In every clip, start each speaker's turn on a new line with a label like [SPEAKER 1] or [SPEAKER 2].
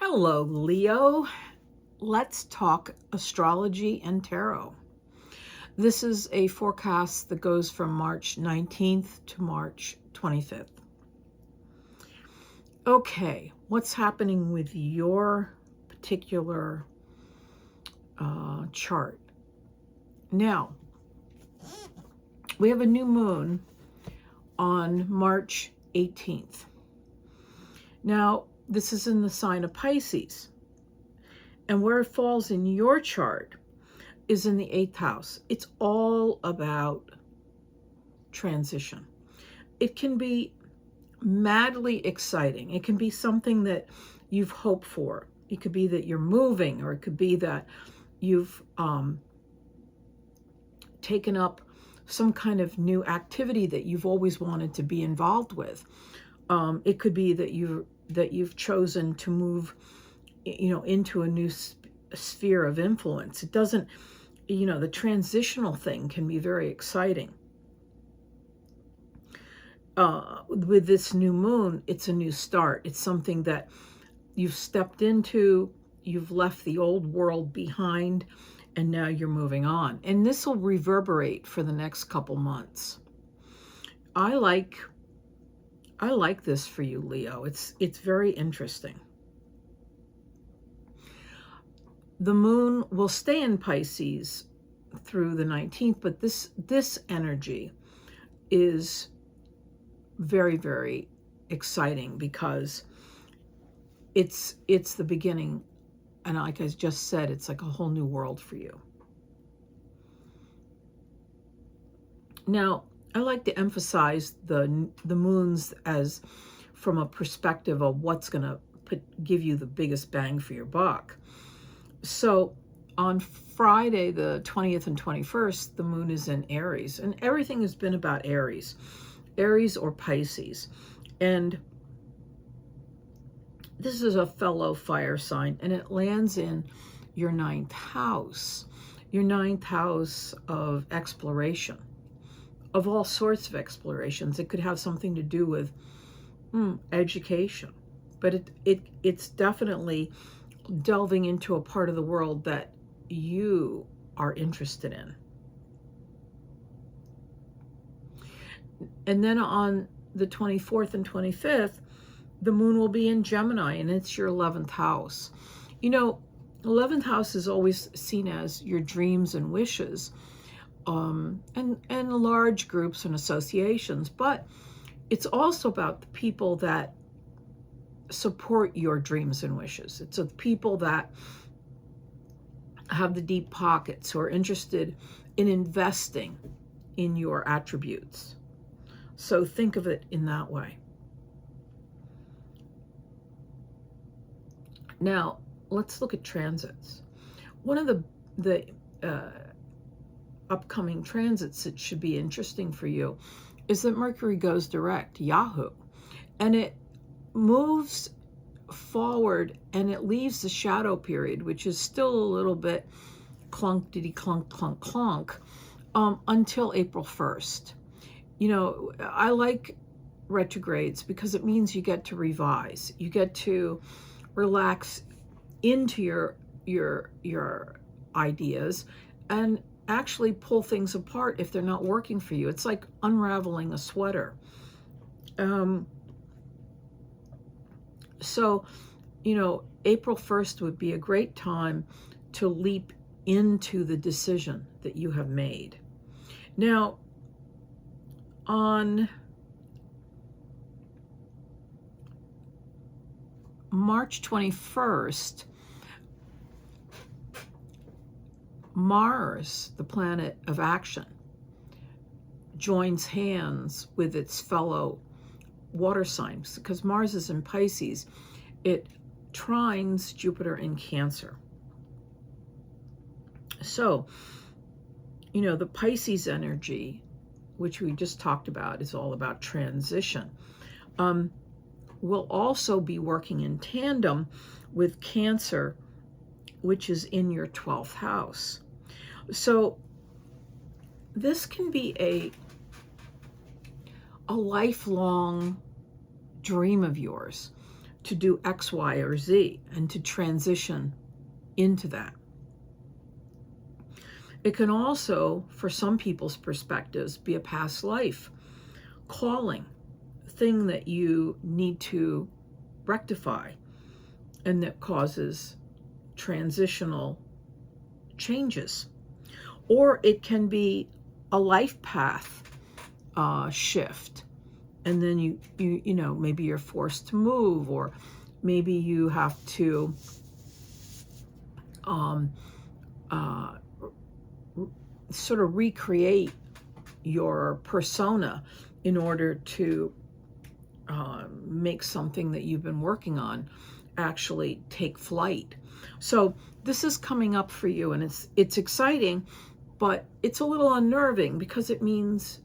[SPEAKER 1] Hello, Leo. Let's talk astrology and tarot. This is a forecast that goes from March 19th to March 25th. Okay, what's happening with your particular chart? Now, we have a new moon on March 18th. Now, this is in the sign of Pisces. And where it falls in your chart is in the 8th house. It's all about transition. It can be madly exciting. It can be something that you've hoped for. It could be that you're moving, or it could be that you've taken up some kind of new activity that you've always wanted to be involved with. It could be that you've chosen to move, into a new sphere of influence. It doesn't, the transitional thing can be very exciting. With this new moon, it's a new start. It's something that you've stepped into, you've left the old world behind, and now you're moving on. And this will reverberate for the next couple months. I like this for you, Leo. It's very interesting. The moon will stay in Pisces through the 19th, but this energy is very, very exciting because it's the beginning, and like I just said, it's like a whole new world for you. Now, I like to emphasize the moons as from a perspective of what's going to give you the biggest bang for your buck. So on Friday, the 20th and 21st, the moon is in Aries, and everything has been about Aries or Pisces. And this is a fellow fire sign, and it lands in your 9th house, of exploration, of all sorts of explorations. It could have something to do with education, but it's definitely delving into a part of the world that you are interested in. And then on the 24th and 25th, the moon will be in Gemini, and it's your 11th house. 11th house is always seen as your dreams and wishes, and large groups and associations, but it's also about the people that support your dreams and wishes. It's the people that have the deep pockets, who are interested in investing in your attributes. So think of it in that way. Now, let's look at transits. One of the upcoming transits that should be interesting for you is that Mercury goes direct, Yahoo, and it moves forward, and it leaves the shadow period, which is still a little bit clunk-diddy clunk clunk clunk, until April 1st. I like retrogrades because it means you get to revise, you get to relax into your ideas and actually pull things apart if they're not working for you. It's like unraveling a sweater. So, April 1st would be a great time to leap into the decision that you have made. Now, on March 21st, Mars, the planet of action, joins hands with its fellow water signs, because Mars is in Pisces. It trines Jupiter in Cancer. So, the Pisces energy, which we just talked about, is all about transition, will also be working in tandem with Cancer, which is in your 12th house. So this can be a lifelong dream of yours to do X, Y, or Z and to transition into that. It can also, for some people's perspectives, be a past life calling, thing that you need to rectify and that causes transitional changes. Or it can be a life path shift, and then you know, maybe you're forced to move, or maybe you have to sort of recreate your persona in order to make something that you've been working on actually take flight. So this is coming up for you, and it's exciting, but it's a little unnerving because it means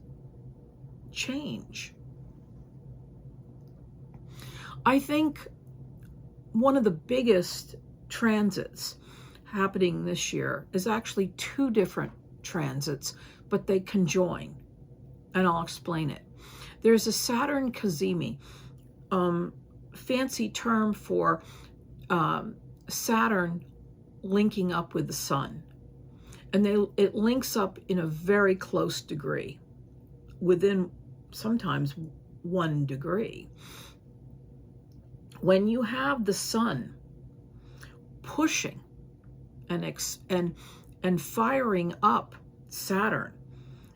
[SPEAKER 1] change. I think one of the biggest transits happening this year is actually two different transits, but they conjoin, and I'll explain it. There's a Saturn cazimi, fancy term for Saturn linking up with the sun, and it links up in a very close degree, within sometimes 1 degree. When you have the sun pushing and firing up Saturn,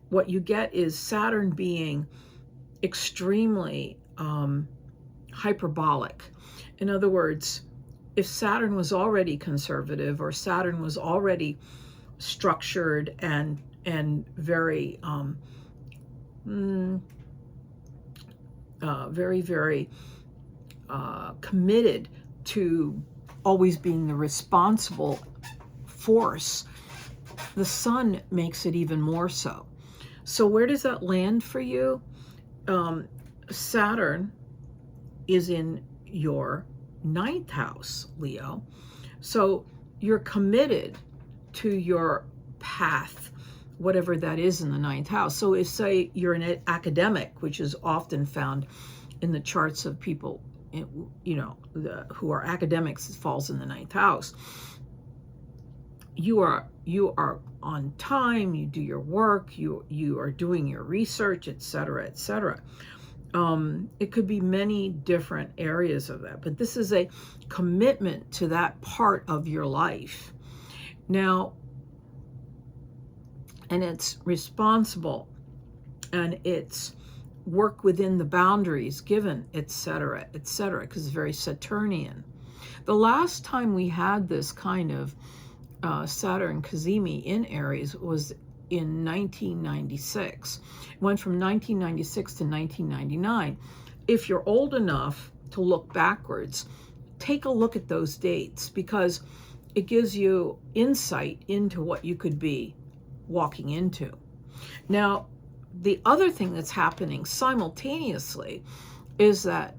[SPEAKER 1] what you get is Saturn being extremely hyperbolic. In other words, if Saturn was already conservative, or Saturn was already structured and very very committed to always being the responsible force, the sun makes it even more so. So where does that land for you? Saturn is in your 9th house, Leo. So you're committed to your path, whatever that is in the 9th house. So if, say, you're an academic, which is often found in the charts of people, you know, who are academics, it falls in the 9th house. You are on time, you do your work, you are doing your research, etc., etc. It could be many different areas of that, but this is a commitment to that part of your life. Now, and it's responsible, and it's work within the boundaries given, etc., etc., because it's very Saturnian. The last time we had this kind of Saturn cazimi in Aries was in 1996. It went from 1996 to 1999. If you're old enough to look backwards, take a look at those dates, because it gives you insight into what you could be walking into. Now, the other thing that's happening simultaneously is that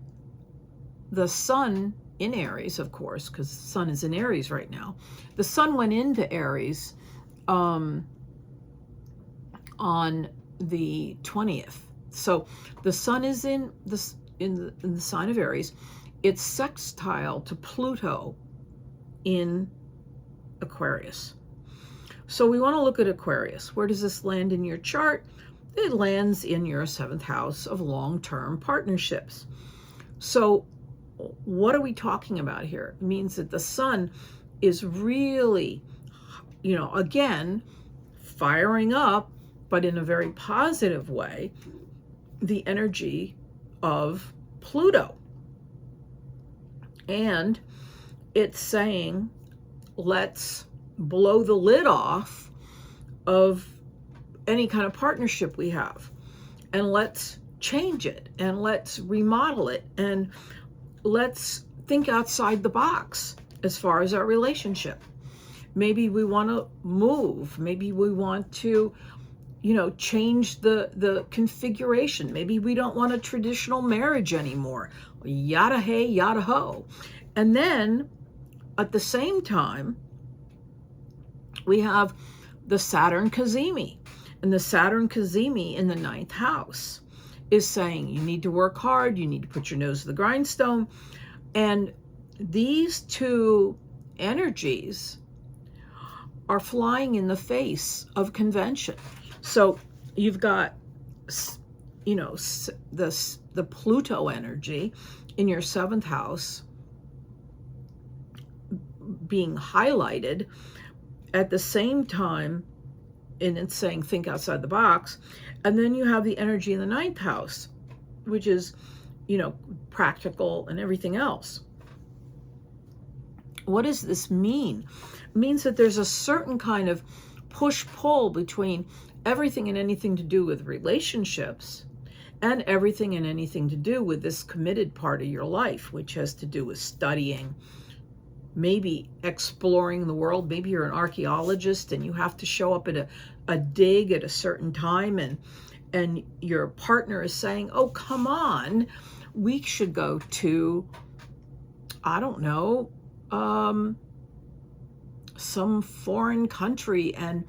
[SPEAKER 1] the sun in Aries, of course, because the sun is in Aries right now, the sun went into Aries on the 20th. So the sun is in the sign of Aries. It's sextile to Pluto in Aquarius. So we want to look at Aquarius. Where does this land in your chart? It lands in your 7th house of long-term partnerships. So what are we talking about here? It means that the sun is really, you know, again, firing up, but in a very positive way, the energy of Pluto. And it's saying, let's blow the lid off of any kind of partnership we have, and let's change it, and let's remodel it, and let's think outside the box as far as our relationship. Maybe we want to move. Maybe we want to, you know, change the configuration. Maybe we don't want a traditional marriage anymore. Yada hey, yada ho. And then at the same time, we have the Saturn cazimi. And the Saturn cazimi in the 9th house is saying you need to work hard, you need to put your nose to the grindstone, And these two energies are flying in the face of convention. So you've got, you know, the Pluto energy in your 7th house being highlighted at the same time, and it's saying think outside the box. And then you have the energy in the 9th house, which is, you know, practical and everything else. What does this mean? It means that there's a certain kind of push-pull between everything and anything to do with relationships and everything and anything to do with this committed part of your life, which has to do with studying, maybe exploring the world. Maybe you're an archaeologist and you have to show up at a dig at a certain time, and your partner is saying, oh, come on, we should go to, I don't know, some foreign country and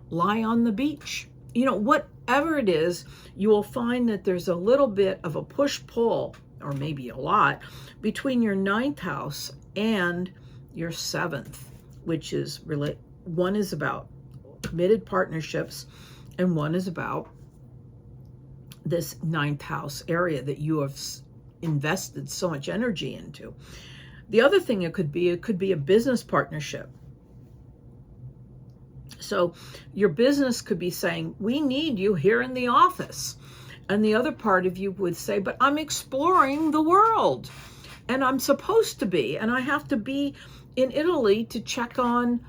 [SPEAKER 1] lie on the beach. You know, whatever it is, you will find that there's a little bit of a push-pull, or maybe a lot, between your 9th house and your 7th, which is one is about committed partnerships and one is about this 9th house area that you have invested so much energy into. The other thing it could be a business partnership. So your business could be saying, we need you here in the office. And the other part of you would say, but I'm exploring the world and I'm supposed to be, and I have to be in Italy to check on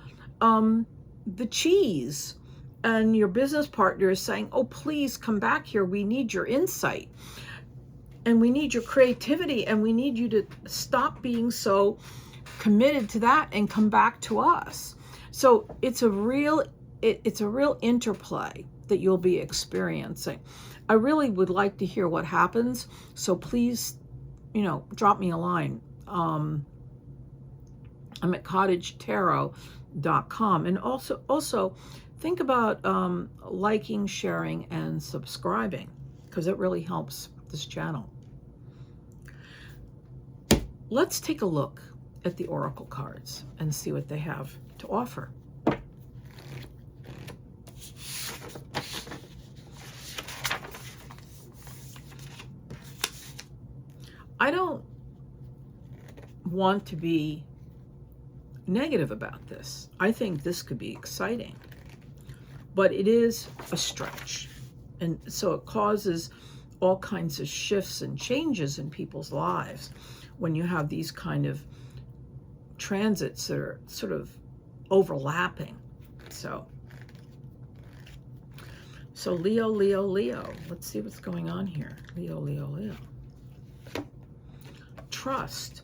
[SPEAKER 1] the cheese. And your business partner is saying, oh, please come back here. We need your insight and we need your creativity and we need you to stop being so committed to that and come back to us. So it's a real interplay that you'll be experiencing. I really would like to hear what happens. So please, you know, drop me a line. I'm at cottagetarot.com. And also think about liking, sharing, and subscribing, because it really helps this channel. Let's take a look at the oracle cards and see what they have to offer. I don't want to be negative about this. I think this could be exciting, but it is a stretch. And so it causes all kinds of shifts and changes in people's lives when you have these kind of transits that are sort of overlapping. So Leo, Leo, Leo. Let's see what's going on here. Leo, Leo, Leo. Trust.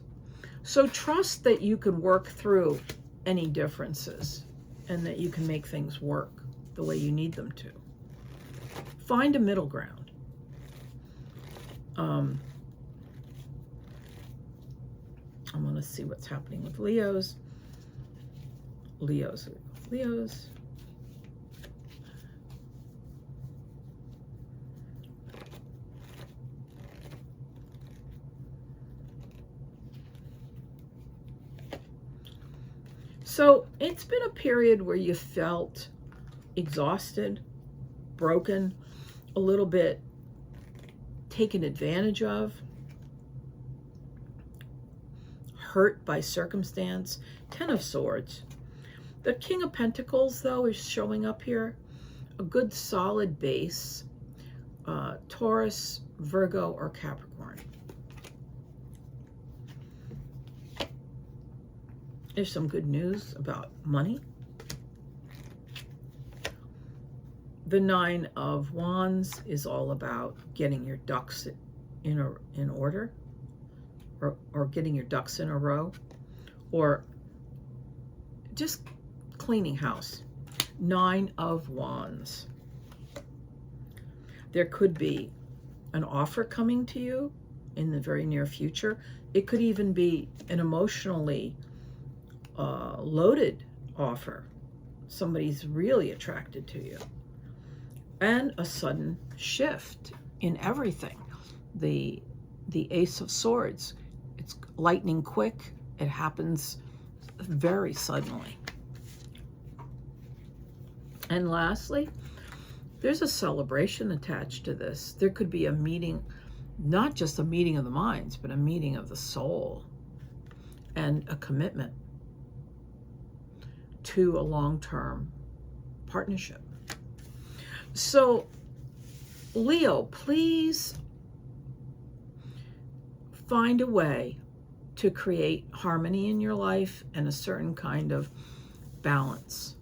[SPEAKER 1] So trust that you can work through any differences and that you can make things work the way you need them to. Find a middle ground. I want to see what's happening with Leos. Leos. So it's been a period where you felt exhausted, broken, a little bit taken advantage of, hurt by circumstance. 10 of Swords. The King of Pentacles, though, is showing up here. A good solid base. Taurus, Virgo, or Capricorn. There's some good news about money. The 9 of Wands is all about getting your ducks in order, or getting your ducks in a row, or just cleaning house. 9 of Wands. There could be an offer coming to you in the very near future. It could even be an emotionally loaded offer. Somebody's really attracted to you. And a sudden shift in everything. The Ace of Swords. It's lightning quick. It happens very suddenly. And lastly, there's a celebration attached to this. There could be a meeting, not just a meeting of the minds, but a meeting of the soul and a commitment to a long-term partnership. So, Leo, please find a way to create harmony in your life and a certain kind of balance.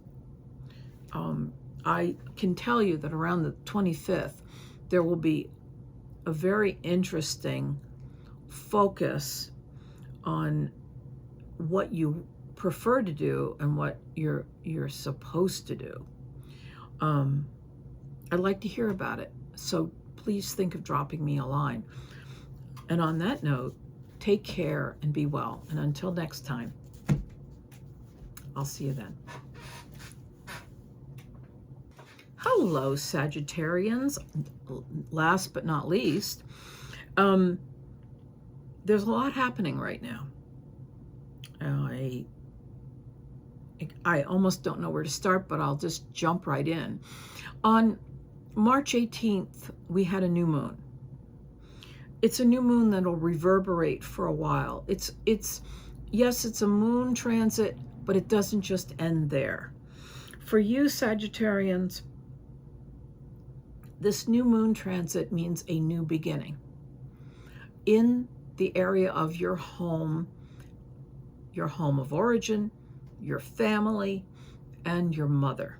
[SPEAKER 1] I can tell you that around the 25th, there will be a very interesting focus on what you prefer to do and what you're supposed to do. I'd like to hear about it. So please think of dropping me a line. And on that note, take care and be well. And until next time, I'll see you then. Hello, Sagittarians. Last but not least, there's a lot happening right now. I almost don't know where to start, but I'll just jump right in. On March 18th, we had a new moon. It's a new moon that'll reverberate for a while. Yes, it's a moon transit, but it doesn't just end there. For you, Sagittarians, this new moon transit means a new beginning in the area of your home of origin, your family, and your mother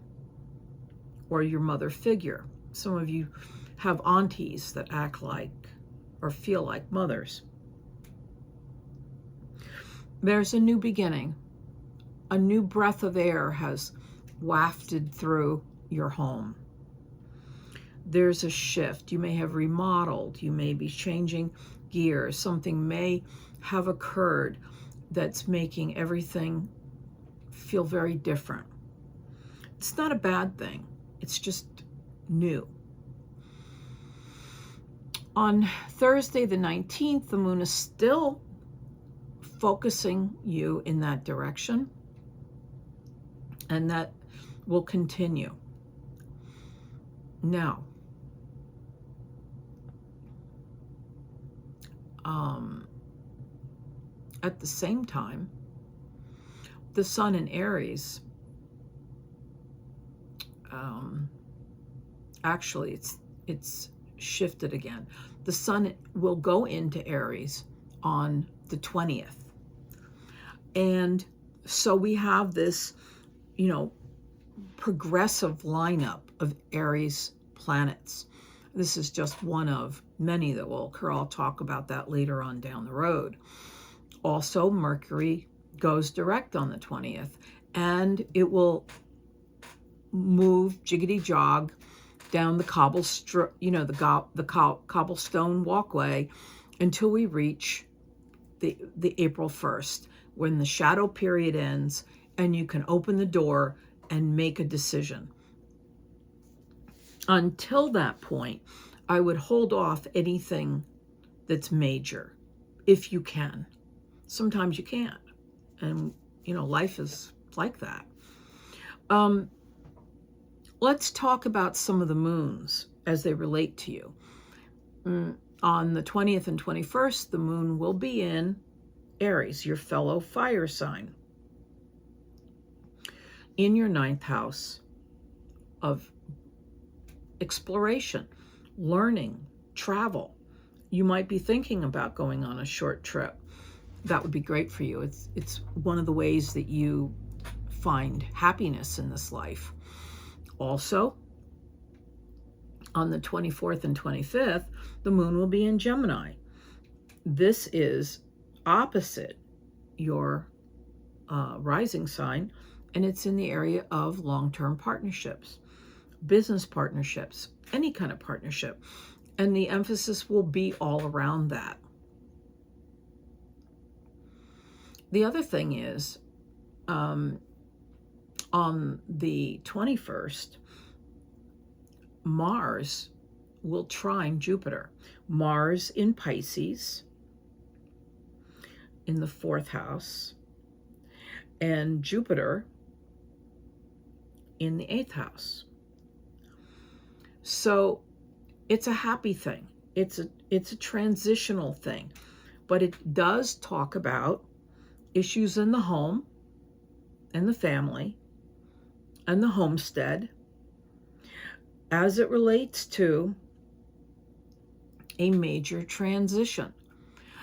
[SPEAKER 1] or your mother figure. Some of you have aunties that act like or feel like mothers. There's a new beginning. A new breath of air has wafted through your home. There's a shift. You may have remodeled. You may be changing gears. Something may have occurred that's making everything feel very different. It's not a bad thing. It's just new. On Thursday the 19th, the moon is still focusing you in that direction, and that will continue. Now, at the same time, the sun in Aries, actually it's shifted again. The sun will go into Aries on the 20th. And so we have this, progressive lineup of Aries planets. This is just one of many that will occur. I'll talk about that later on down the road. Also, Mercury goes direct on the 20th, and it will move jiggity jog down the cobblestone walkway until we reach the April 1st, when the shadow period ends and you can open the door and make a decision. Until that point, I would hold off anything that's major, if you can. Sometimes you can't, and life is like that. Let's talk about some of the moons as they relate to you. On the 20th and 21st, the moon will be in Aries, your fellow fire sign, in your 9th house of exploration, learning, travel. You might be thinking about going on a short trip. That would be great for you. It's one of the ways that you find happiness in this life. Also, on the 24th and 25th, the moon will be in Gemini. This is opposite your rising sign, and it's in the area of long-term partnerships, business partnerships, any kind of partnership. And the emphasis will be all around that. The other thing is, on the 21st, Mars will trine Jupiter. Mars in Pisces, in the 4th house and Jupiter in the 8th house. So it's a happy thing. It's a transitional thing, but it does talk about issues in the home and the family and the homestead as it relates to a major transition.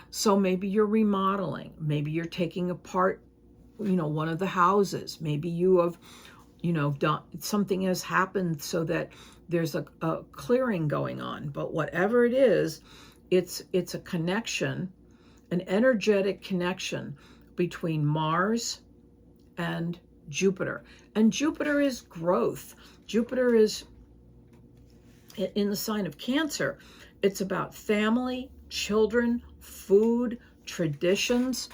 [SPEAKER 1] So maybe you're remodeling, maybe you're taking apart, one of the houses, maybe you have, done something has happened so that there's a clearing going on. But whatever it is, it's a connection, an energetic connection between Mars and Jupiter. And Jupiter is growth. Jupiter is in the sign of Cancer. It's about family, children, food, traditions.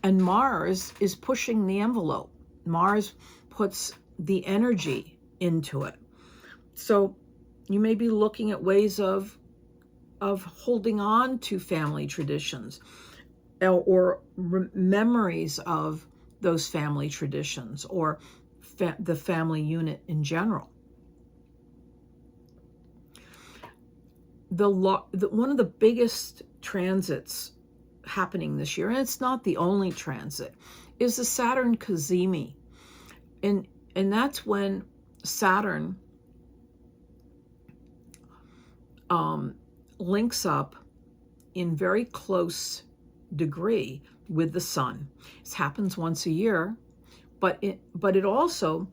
[SPEAKER 1] And Mars is pushing the envelope. Mars puts the energy into it. So you may be looking at ways of holding on to family traditions or memories of those family traditions or the family unit in general. One of the biggest transits happening this year, and it's not the only transit, is the Saturn cazimi. And that's when Saturn links up in very close degree with the sun. This happens once a year, but it also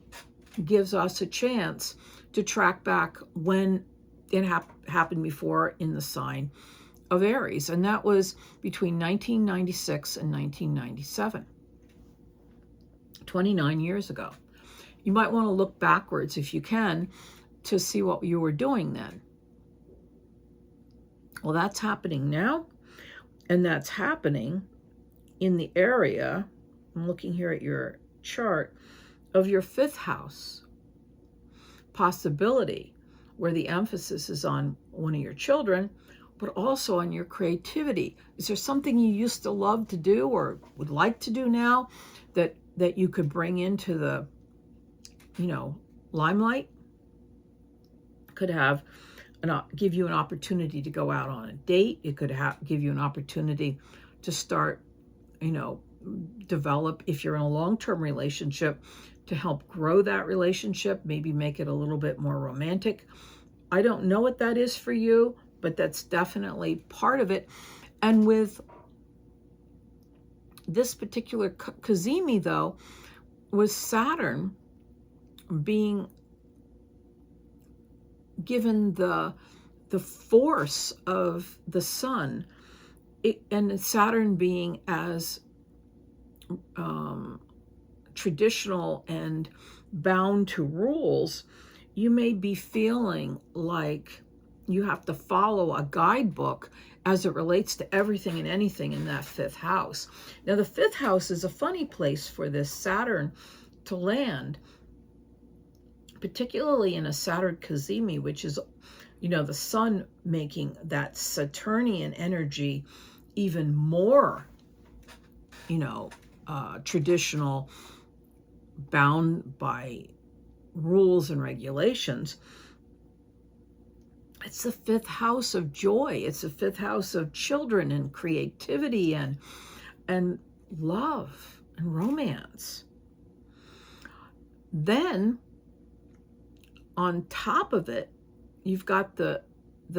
[SPEAKER 1] gives us a chance to track back when it happened before in the sign of Aries, and that was between 1996 and 1997, 29 years ago. You might want to look backwards if you can to see what you were doing then. Well, that's happening now, and that's happening in the area, I'm looking here at your chart, of your 5th house possibility, where the emphasis is on one of your children, but also on your creativity. Is there something you used to love to do or would like to do now that you could bring into the, limelight? Could have give you an opportunity to go out on a date. It could give you an opportunity to start, develop, if you're in a long-term relationship, to help grow that relationship, maybe make it a little bit more romantic. I don't know what that is for you, but that's definitely part of it. And with this particular cazimi, though, was Saturn being given the force of the sun, and Saturn being as traditional and bound to rules, you may be feeling like you have to follow a guidebook as it relates to everything and anything in that 5th house. Now, the 5th house is a funny place for this Saturn to land, particularly in a Saturn cazimi, which is, the sun making that Saturnian energy even more, traditional, bound by rules and regulations. It's the 5th house of joy. It's the 5th house of children and creativity and love and romance. Then on top of it, you've got the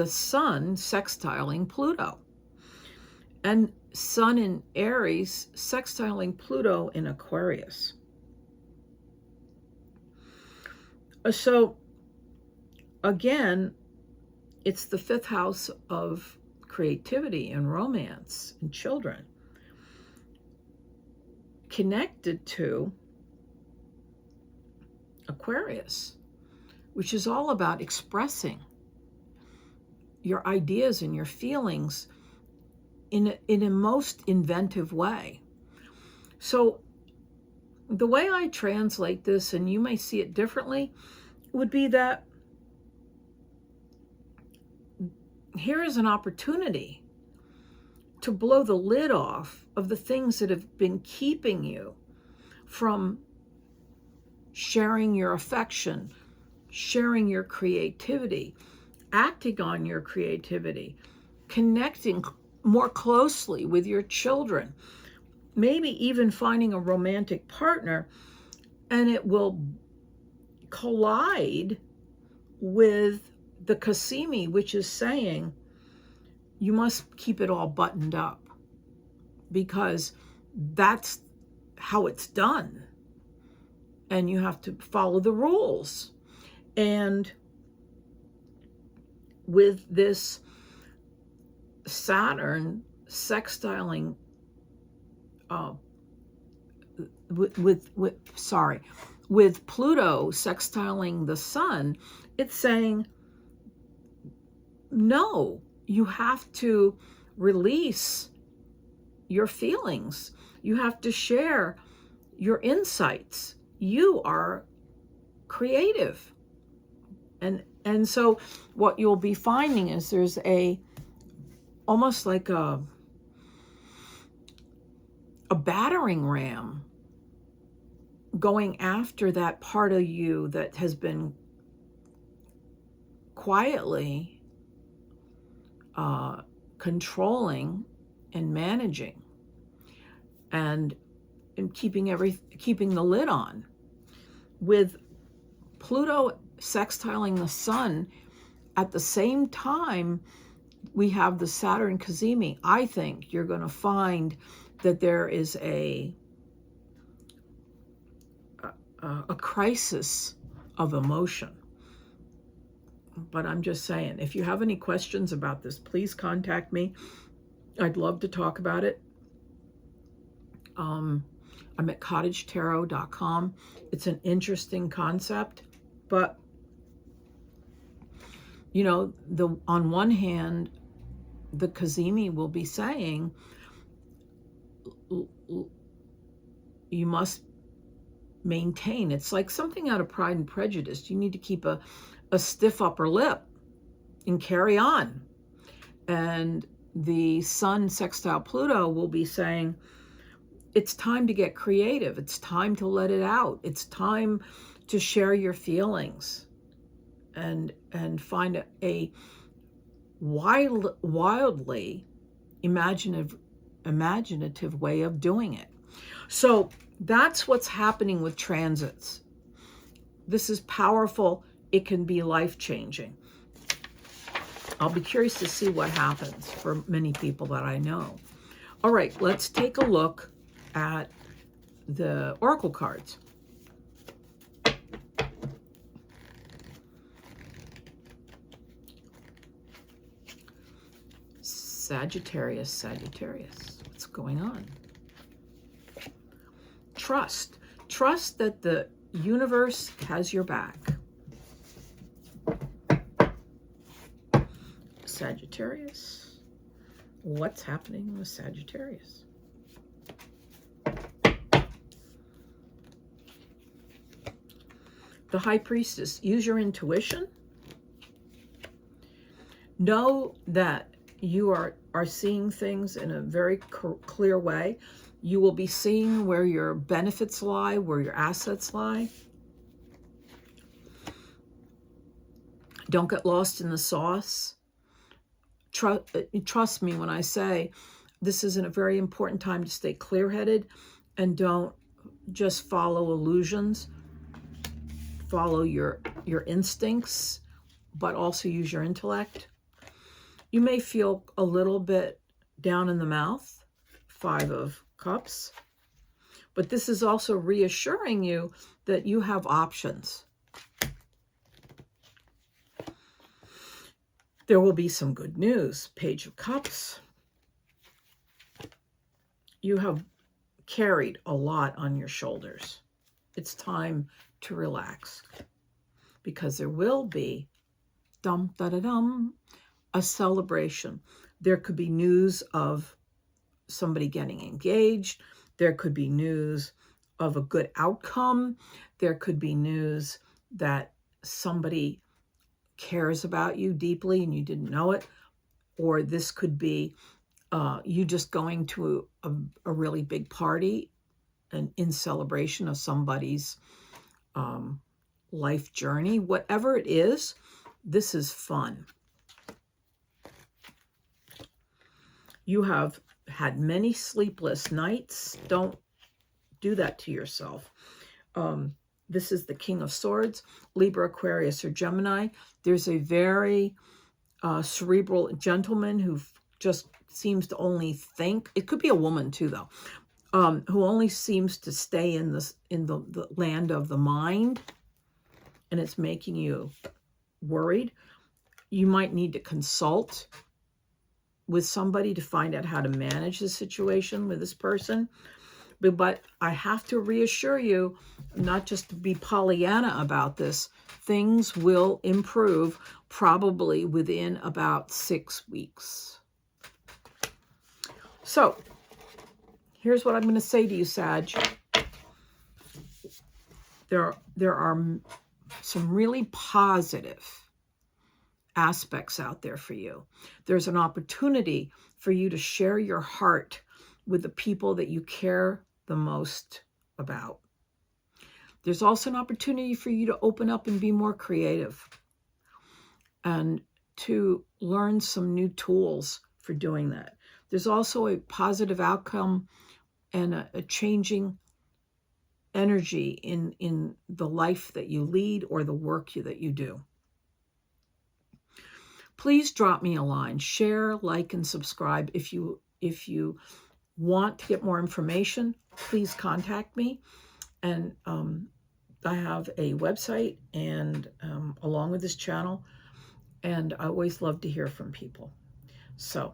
[SPEAKER 1] sun sextiling Pluto, and sun in Aries sextiling Pluto in Aquarius. So again, it's the 5th house of creativity and romance and children, connected to Aquarius, which is all about expressing your ideas and your feelings in a most inventive way. So the way I translate this, and you may see it differently, would be that here is an opportunity to blow the lid off of the things that have been keeping you from sharing your affection, sharing your creativity, acting on your creativity, connecting more closely with your children, maybe even finding a romantic partner, and it will collide with the Kasimi, which is saying you must keep it all buttoned up because that's how it's done. And you have to follow the rules. And with this Saturn sextiling, with Pluto sextiling the sun, it's saying, no, you have to release your feelings. You have to share your insights. You are creative. And so what you'll be finding is there's almost like a battering ram going after that part of you that has been quietly controlling and managing and keeping the lid on. With Pluto sextiling the sun, at the same time we have the Saturn Cazimi. I think you're going to find that there is a crisis of emotion. But I'm just saying, if you have any questions about this, please contact me. I'd love to talk about it. I'm at cottagetarot.com. It's an interesting concept, but you know, on one hand, the Cazimi will be saying you must maintain. It's like something out of Pride and Prejudice. You need to keep a stiff upper lip and carry on. And the Sun sextile Pluto will be saying, it's time to get creative. It's time to let it out. It's time to share your feelings and find a wildly imaginative way of doing it. So that's what's happening with transits. This is powerful. It can be life-changing. I'll be curious to see what happens for many people that I know. All right, let's take a look at the oracle cards. Sagittarius, what's going on? Trust that the universe has your back. Sagittarius, what's happening with Sagittarius? The High Priestess, use your intuition. Know that you are seeing things in a very clear way. You will be seeing where your benefits lie, where your assets lie. Don't get lost in the sauce. Trust me when I say this is a very important time to stay clear-headed and don't just follow illusions. Follow your instincts, but also use your intellect. You may feel a little bit down in the mouth, 5 of Cups, but this is also reassuring you that you have options. There will be some good news. Page of Cups. You have carried a lot on your shoulders. It's time to relax because there will be a celebration. There could be news of somebody getting engaged. There could be news of a good outcome. There could be news that somebody cares about you deeply and you didn't know it. Or this could be you just going to a really big party and in celebration of somebody's life journey. Whatever it is, this is fun. You have had many sleepless nights. Don't do that to yourself. This is the King of Swords, Libra, Aquarius, or Gemini. There's a very cerebral gentleman who just seems to only think. It could be a woman too, though, who only seems to stay in the land of the mind, and it's making you worried. You might need to consult with somebody to find out how to manage the situation with this person. But I have to reassure you, not just to be Pollyanna about this, things will improve probably within about 6 weeks. So here's what I'm going to say to you, Sag. There are some really positive aspects out there for you. There's an opportunity for you to share your heart with the people that you care the most about. There's also an opportunity for you to open up and be more creative and to learn some new tools for doing that. There's also a positive outcome and a changing energy in the life that you lead or the work that you do. Please drop me a line, share, like, and subscribe. If you want to get more information, please contact me. And I have a website and along with this channel, and I always love to hear from people. So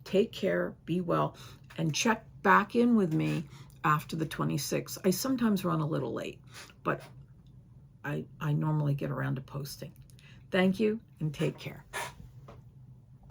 [SPEAKER 1] take care, be well, and check back in with me after the 26th. I sometimes run a little late, but I normally get around to posting. Thank you and take care.